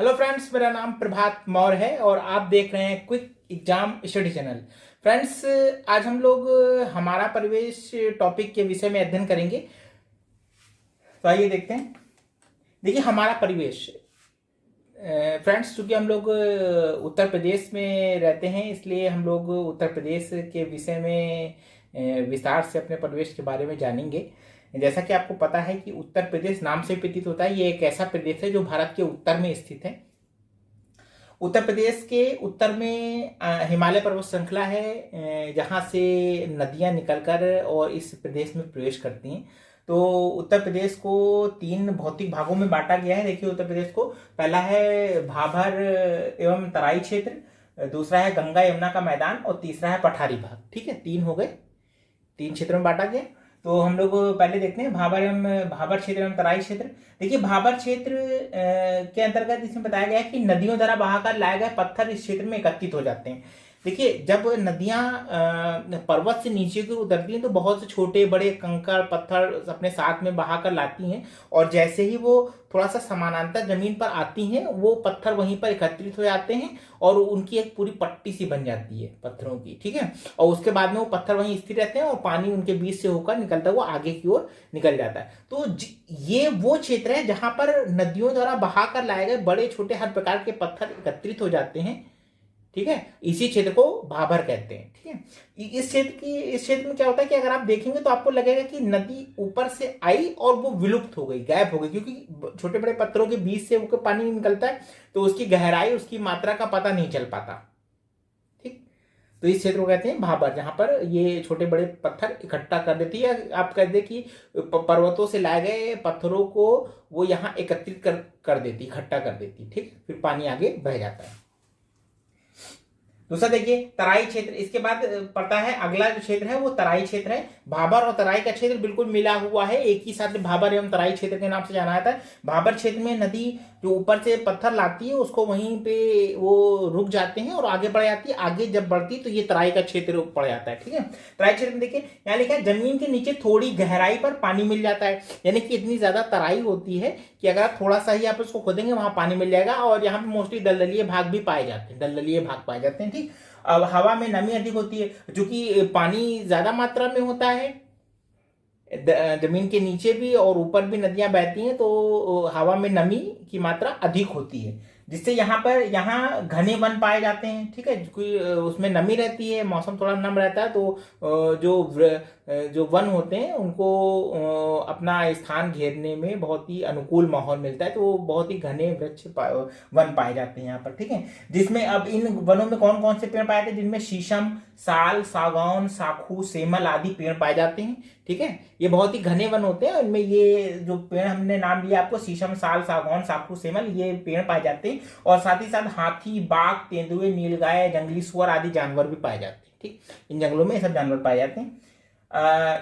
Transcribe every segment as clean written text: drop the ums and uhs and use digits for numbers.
Hello friends, मेरा नाम प्रभात मौर्य है और आप देख रहे हैं quick exam study channel. Friends, आज हम लोग हमारा परिवेश टॉपिक के विषय में अध्ययन करेंगे। तो आइए देखते हैं। देखिए, हमारा परिवेश फ्रेंड्स, चूंकि हम लोग उत्तर प्रदेश में रहते हैं, इसलिए हम लोग उत्तर प्रदेश के विषय में विस्तार से अपने परिवेश के बारे में जानेंगे। जैसा कि आपको पता है कि उत्तर प्रदेश नाम से प्रतीत होता है, ये एक ऐसा प्रदेश है जो भारत के उत्तर में स्थित है। उत्तर प्रदेश के उत्तर में हिमालय पर्वत श्रृंखला है, जहाँ से नदियाँ निकलकर और इस प्रदेश में प्रवेश करती हैं। तो उत्तर प्रदेश को 3 भौतिक भागों में बांटा गया है। देखिए, उत्तर प्रदेश को पहला है भाबर एवं तराई क्षेत्र, दूसरा है गंगा यमुना का मैदान और तीसरा है पठारी भाग। ठीक है, 3 हो गए, 3 क्षेत्रों में बांटा गया। तो हम लोग पहले देखते हैं भाबर क्षेत्र एवं तराई क्षेत्र। देखिए, भाबर क्षेत्र के अंतर्गत इसमें बताया गया है कि नदियों द्वारा बहाकर लाए गए पत्थर इस क्षेत्र में एकत्रित हो जाते हैं। देखिए, जब नदियां पर्वत से नीचे की ओर उतरती हैं तो बहुत से छोटे बड़े कंकड़ पत्थर अपने साथ में बहाकर लाती हैं, और जैसे ही वो थोड़ा सा समानांतर जमीन पर आती हैं, वो पत्थर वहीं पर एकत्रित हो जाते हैं और उनकी एक पूरी पट्टी सी बन जाती है पत्थरों की। ठीक है, और उसके बाद में वो पत्थर वहीं स्थिर रहते हैं और पानी उनके बीच से होकर निकलता हुआ आगे की ओर निकल जाता है। तो ये वो क्षेत्र है जहां पर नदियों द्वारा बहाकर लाए गए बड़े छोटे हर प्रकार के पत्थर एकत्रित हो जाते हैं। ठीक है, इसी क्षेत्र को भाबर कहते हैं। ठीक है, इस क्षेत्र में क्या होता है कि अगर आप देखेंगे तो आपको लगेगा कि नदी ऊपर से आई और वो विलुप्त हो गई, गायब हो गई, क्योंकि छोटे बड़े पत्थरों के बीच से वो पानी निकलता है, तो उसकी गहराई उसकी मात्रा का पता नहीं चल पाता। ठीक, तो इस क्षेत्र को कहते हैं भाबर, जहां पर ये छोटे बड़े पत्थर इकट्ठा कर देती है। आप कह दे कि पर्वतों से लाए गए पत्थरों को वो यहाँ एकत्रित कर देती, इकट्ठा कर देती। ठीक, फिर पानी आगे बह जाता है। दूसरा देखिए, तराई क्षेत्र। इसके बाद पड़ता है अगला जो क्षेत्र है वो तराई क्षेत्र है। भाबर और तराई का क्षेत्र बिल्कुल मिला हुआ है, एक ही साथ भाबर एवं तराई क्षेत्र के नाम से जाना जाता है। भाबर क्षेत्र में नदी जो ऊपर से पत्थर लाती है उसको वहीं पे वो रुक जाते हैं और आगे बढ़ जाती है। आगे जब बढ़ती है तो ये तराई का क्षेत्र पड़ जाता है। ठीक है, तराई क्षेत्र में देखिए यहाँ लिखा है जमीन के नीचे थोड़ी गहराई पर पानी मिल जाता है, यानी कि इतनी ज्यादा तराई होती है कि अगर थोड़ा सा ही आप उसको खोदेंगे वहां पानी मिल जाएगा। और यहाँ पे मोस्टली दलदलीय भाग भी पाए जाते हैं, दलदलीय भाग पाए जाते हैं। ठीक, अब हवा में नमी अधिक होती है, क्योंकि पानी ज्यादा मात्रा में होता है जमीन के नीचे भी और ऊपर भी नदियां बहती हैं, तो हवा में नमी की मात्रा अधिक होती है, जिससे यहाँ घने वन पाए जाते हैं। ठीक है, क्योंकि उसमें नमी रहती है, मौसम थोड़ा नम रहता है, तो जो वन होते हैं उनको अपना स्थान घेरने में बहुत ही अनुकूल माहौल मिलता है, तो वो बहुत ही घने वन पाए जाते हैं यहाँ पर। ठीक है, जिसमें अब इन वनों में कौन कौन से पेड़ पाए जाते हैं, जिनमें शीशम, साल, सागौन, साखू, सेमल आदि पेड़ पाए जाते हैं। ठीक है, ये बहुत ही घने वन होते हैं, इनमें ये जो पेड़ हमने नाम लिया आपको, शीशम, साल, सागौन, साखू, सेमल, ये पेड़ पाए जाते हैं। और साथ ही साथ हाथी, बाघ, तेंदुए, नीलगाय, जंगली सुअर आदि जानवर भी पाए जाते हैं। ठीक, इन जंगलों में ये सब जानवर पाए जाते हैं।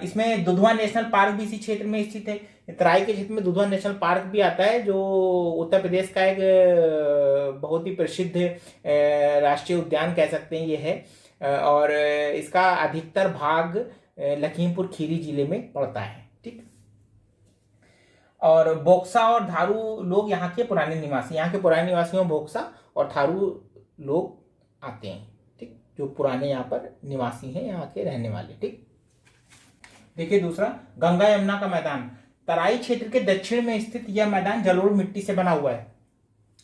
इसमें दुधवा नेशनल पार्क भी इसी क्षेत्र में स्थित है। तराई के क्षेत्र में दुधवा नेशनल पार्क भी आता है, जो उत्तर प्रदेश का एक बहुत ही प्रसिद्ध राष्ट्रीय उद्यान कह सकते हैं ये है। और इसका अधिकतर भाग लखीमपुर खीरी जिले में पड़ता है। ठीक, और बोक्सा और थारू लोग यहाँ के पुराने निवासियों बोक्सा और थारू लोग आते हैं। ठीक, जो पुराने यहाँ पर निवासी हैं, यहाँ के रहने वाले। ठीक, देखिए दूसरा, गंगा यमुना का मैदान। तराई क्षेत्र के दक्षिण में स्थित यह मैदान जलोढ़ मिट्टी से बना हुआ है।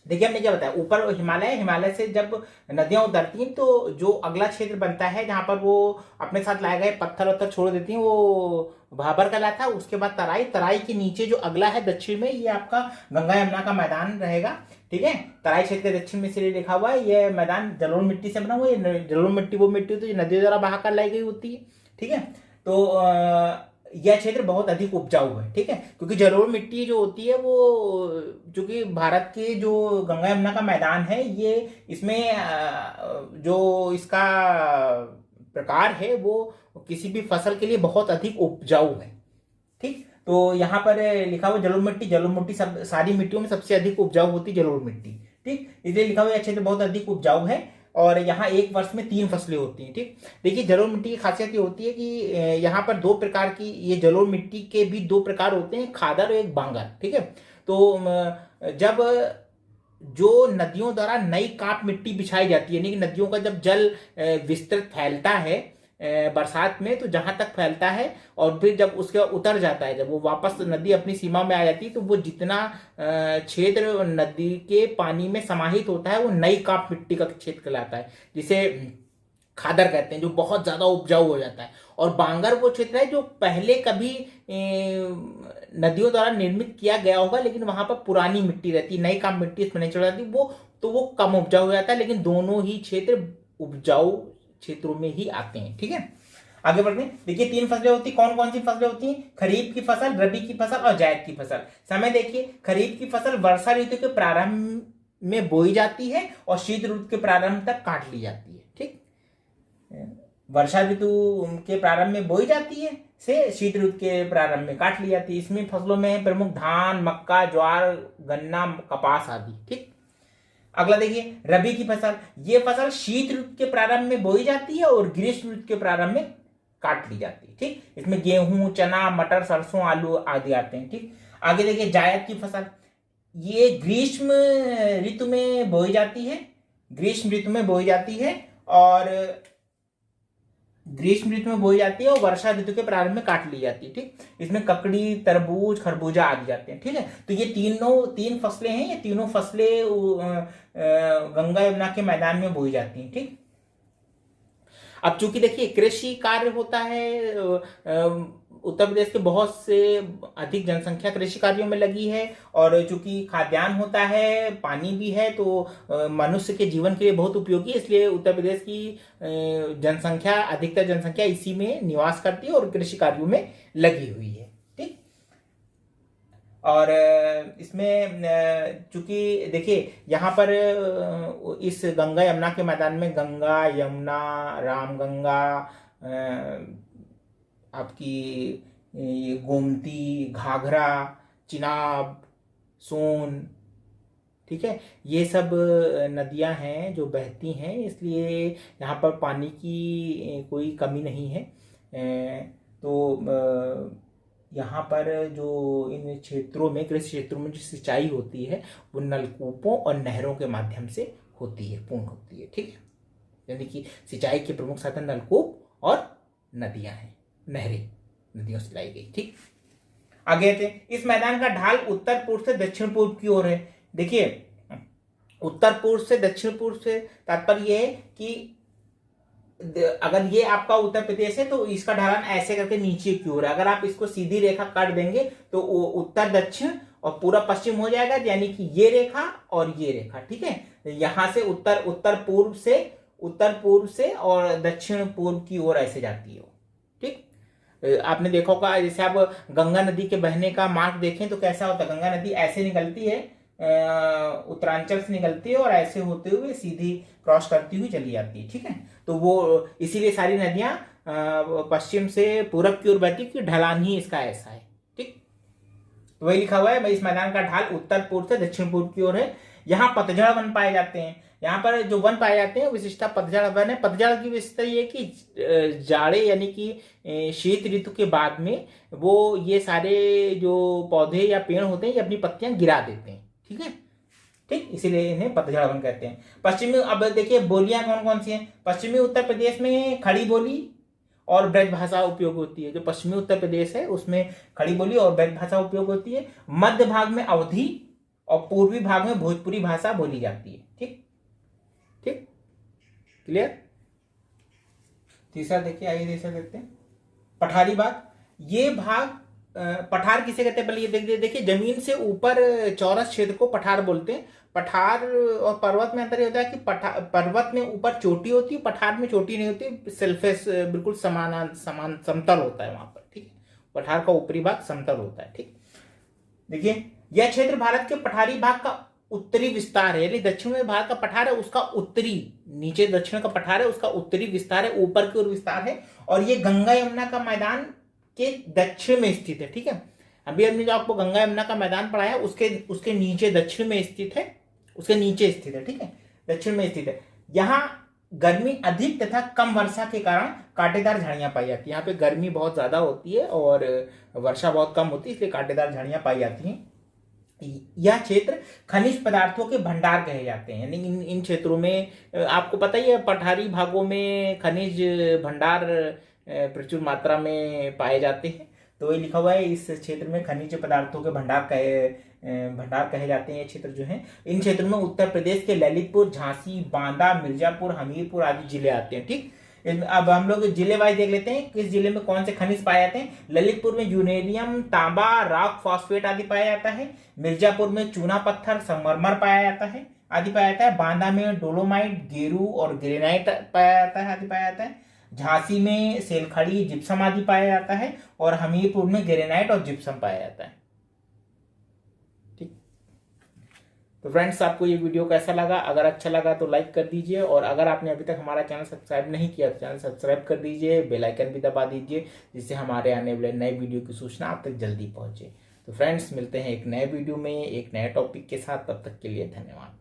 देखिए, हमने क्या बताया, ऊपर हिमालय से जब नदियां उतरती हैं तो जो अगला क्षेत्र बनता है जहां पर वो अपने साथ लाए गए पत्थर वत्थर छोड़ देती हैं, वो भाबर कहलाता है। उसके बाद तराई के नीचे जो अगला है दक्षिण में, ये आपका गंगा यमुना का मैदान रहेगा। ठीक है, तराई क्षेत्र के दक्षिण में इसलिए लिखा हुआ है, यह मैदान जलोढ़ मिट्टी से बना हुआ है। जलोढ़ मिट्टी वो मिट्टी होती है जो नदियों द्वारा बहाकर लाई गई होती है। ठीक है, तो यह क्षेत्र बहुत अधिक उपजाऊ है। ठीक है, क्योंकि जलोढ़ मिट्टी जो होती है वो, चूंकि भारत के जो गंगा यमुना का मैदान है, ये इसमें जो इसका प्रकार है वो किसी भी फसल के लिए बहुत अधिक उपजाऊ है। ठीक, तो यहाँ पर लिखा हुआ जलोढ़ मिट्टी सब सारी मिट्टियों में सबसे अधिक उपजाऊ होती है जलोढ़ मिट्टी। ठीक, इसलिए लिखा हुआ यह क्षेत्र बहुत अधिक उपजाऊ है और यहाँ एक वर्ष में 3 फसलें होती हैं। ठीक, देखिए जलोढ़ मिट्टी की खासियत ये होती है कि यहाँ पर 2 प्रकार की, ये जलोढ़ मिट्टी के भी 2 प्रकार होते हैं, खादर और एक बांगर। ठीक है, तो जब जो नदियों द्वारा नई काप मिट्टी बिछाई जाती है, यानी कि नदियों का जब जल विस्तृत फैलता है बरसात में, तो जहां तक फैलता है और फिर जब उसके उतर जाता है, जब वो वापस नदी अपनी सीमा में आ जाती है, तो वो जितना क्षेत्र नदी के पानी में समाहित होता है वो नई काप मिट्टी का क्षेत्र कहलाता है, जिसे खादर कहते हैं, जो बहुत ज्यादा उपजाऊ हो जाता है। और बांगर वो क्षेत्र है जो पहले कभी नदियों द्वारा निर्मित किया गया होगा, लेकिन वहां पर पुरानी मिट्टी रहती है, नई काम मिट्टी इसमें नहीं चढ़ जाती, वो तो वो कम उपजाऊ हो जाता है, लेकिन दोनों ही क्षेत्र उपजाऊ क्षेत्रों में ही आते हैं। ठीक है, आगे बढ़ते हैं। देखिए 3 फसलें होती, कौन कौन सी फसलें होती हैं? खरीफ की फसल, रबी की फसल और जायद की फसल। समय देखिए, खरीफ की फसल वर्षा ऋतु के प्रारंभ में बोई जाती है और शीत ऋतु के प्रारंभ तक काट ली जाती है। ठीक, वर्षा ऋतु के प्रारंभ में बोई जाती है से शीत ऋतु के प्रारंभ में काट ली जाती है। इसमें फसलों में प्रमुख धान, मक्का, ज्वार, गन्ना, कपास आदि। ठीक, अगला देखिए रबी की फसल। ये फसल शीत ऋतु के प्रारंभ में बोई जाती है और ग्रीष्म ऋतु के प्रारंभ में काट ली जाती है। ठीक, इसमें गेहूं, चना, मटर, सरसों, आलू आदि आते हैं। ठीक, आगे देखिए जायद की फसल। ये ग्रीष्म ऋतु में बोई जाती है, ग्रीष्म ऋतु में बोई जाती है और ग्रीष्म ऋतु में बोई जाती है और वर्षा ऋतु के प्रारंभ में काट ली जाती है। ठीक, इसमें ककड़ी, तरबूज, खरबूजा आदि जाते हैं। ठीक है, तो ये तीन फसलें हैं, ये तीनों फसलें गंगा यमुना के मैदान में बोई जाती हैं। ठीक, अब चूंकि देखिए कृषि कार्य होता है, उत्तर प्रदेश के बहुत से अधिक जनसंख्या कृषि कार्यों में लगी है, और चूंकि खाद्यान्न होता है, पानी भी है, तो मनुष्य के जीवन के लिए बहुत उपयोगी है, इसलिए उत्तर प्रदेश की जनसंख्या, अधिकतर जनसंख्या इसी में निवास करती है और कृषि कार्यों में लगी हुई है। ठीक, और इसमें चूंकि देखिए यहाँ पर इस गंगा यमुना के मैदान में गंगा, यमुना, रामगंगा, आपकी ये गोमती, घाघरा, चिनाब, सोन, ठीक है, ये सब नदियां हैं जो बहती हैं, इसलिए यहाँ पर पानी की कोई कमी नहीं है। तो यहाँ पर जो इन क्षेत्रों में, कृषि क्षेत्रों में जो सिंचाई होती है वो नलकूपों और नहरों के माध्यम से होती है, पूर्ण होती है। ठीक है, यानी कि सिंचाई के प्रमुख साधन नलकूप और नदियां हैं, नहरें नदियों से लाई गई। ठीक, आगे थे। इस मैदान का ढाल उत्तर पूर्व से दक्षिण पूर्व की ओर है। देखिए उत्तर पूर्व से दक्षिण पूर्व से तात्पर्य है कि अगर ये आपका उत्तर प्रदेश है तो इसका ढलान ऐसे करके नीचे की ओर है। अगर आप इसको सीधी रेखा काट देंगे तो उत्तर दक्षिण और पूरा पश्चिम हो जाएगा, यानी कि ये रेखा और ये रेखा। ठीक है, यहां से उत्तर पूर्व से और दक्षिण पूर्व की ओर ऐसे जाती है। ठीक, आपने देखा होगा, जैसे आप गंगा नदी के बहने का मार्ग देखें तो कैसा होता है, गंगा नदी ऐसे निकलती है, उत्तरांचल से निकलती है और ऐसे होते हुए सीधी क्रॉस करती हुई चली जाती है। ठीक है, तो वो इसीलिए सारी नदियां पश्चिम से पूरब की ओर बहती है, ढलान ही इसका ऐसा है। ठीक, तो वही लिखा हुआ है, इस मैदान का ढाल उत्तर पूर्व से दक्षिण पूर्व की ओर है। यहाँ पतझड़ वन पाए जाते हैं। यहाँ पर जो वन पाए जाते हैं विशिष्टता पतझड़ वन है। पतझड़ की विशेषता ये कि जाड़े यानी कि शीत ऋतु के बाद में वो ये सारे जो पौधे या पेड़ होते हैं ये अपनी पत्तियां गिरा देते हैं। ठीक है, ठीक, इसीलिए इन्हें पतझड़ वन कहते हैं। पश्चिमी, अब देखिए बोलियां कौन कौन सी हैं। पश्चिमी उत्तर प्रदेश में खड़ी बोली और ब्रज भाषा उपयोग होती है। जो पश्चिमी उत्तर प्रदेश है उसमें खड़ी बोली और ब्रज भाषा उपयोग होती है। मध्य भाग में अवधी और पूर्वी भाग में भोजपुरी भाषा बोली जाती है। ठीक, ठीक, क्लियर। तीसरा देखिए, आइए तीसरा देखते हैं, पठारी भाग। ये भाग पठार किसे कहते हैं, पहले ये देखिए जमीन से ऊपर चौरस क्षेत्र को पठार बोलते हैं। पठार और पर्वत में अंतर होता है कि पर्वत में ऊपर चोटी होती है, पठार में चोटी नहीं होती, सेल्फेस बिल्कुल समान समतल होता है वहां पर। ठीक है, पठार का ऊपरी भाग समतल होता है। ठीक, देखिए यह क्षेत्र भारत के पठारी भाग का उत्तरी विस्तार है, यानी दक्षिण में भारत का पठार है उसका उत्तरी, नीचे दक्षिण का पठार है उसका उत्तरी विस्तार है, ऊपर की ओर विस्तार है, और ये गंगा यमुना का मैदान के दक्षिण में स्थित है। ठीक है, अभी हमने जो आपको गंगा यमुना का मैदान पढ़ाया उसके नीचे दक्षिण में स्थित है, उसके नीचे स्थित है। ठीक है, दक्षिण में स्थित है। यहाँ गर्मी अधिक तथा कम वर्षा के कारण कांटेदार झाड़ियां पाई जाती है। यहाँ पे गर्मी बहुत ज्यादा होती है और वर्षा बहुत कम होती है, इसलिए कांटेदार झाड़ियां पाई जाती हैं। यह क्षेत्र खनिज पदार्थों के भंडार कहे जाते हैं। यानी इन क्षेत्रों में आपको पता ही है, पठारी भागों में खनिज भंडार प्रचुर मात्रा में पाए जाते हैं। तो ये लिखा हुआ है, इस क्षेत्र में खनिज पदार्थों के भंडार कहे जाते हैं। ये क्षेत्र जो है, इन क्षेत्रों में उत्तर प्रदेश के ललितपुर, झांसी, बांदा, मिर्जापुर, हमीरपुर आदि जिले आते हैं। ठीक, अब हम लोग जिले वाइज देख लेते हैं, किस जिले में कौन से खनिज पाए जाते हैं। ललितपुर में यूरेनियम, तांबा, रॉक फॉस्फेट आदि पाया जाता है। मिर्जापुर में चूना पत्थर, संगमरमर पाया जाता है आदि पाया जाता है। बांदा में डोलोमाइट, गेरू और ग्रेनाइट पाया जाता है आदि पाया जाता है। झांसी में सेलखड़ी, जिप्सम आदि पाया जाता है। और हमीरपुर में ग्रेनाइट और जिप्सम पाया जाता है। ठीक, तो फ्रेंड्स, आपको ये वीडियो कैसा लगा? अगर अच्छा लगा तो लाइक कर दीजिए, और अगर आपने अभी तक हमारा चैनल सब्सक्राइब नहीं किया तो चैनल सब्सक्राइब कर दीजिए, बेल आइकन भी दबा दीजिए, जिससे हमारे आने वाले नए वीडियो की सूचना आप तक जल्दी पहुंचे। तो फ्रेंड्स, मिलते हैं एक नए वीडियो में एक नए टॉपिक के साथ। तब तक के लिए धन्यवाद।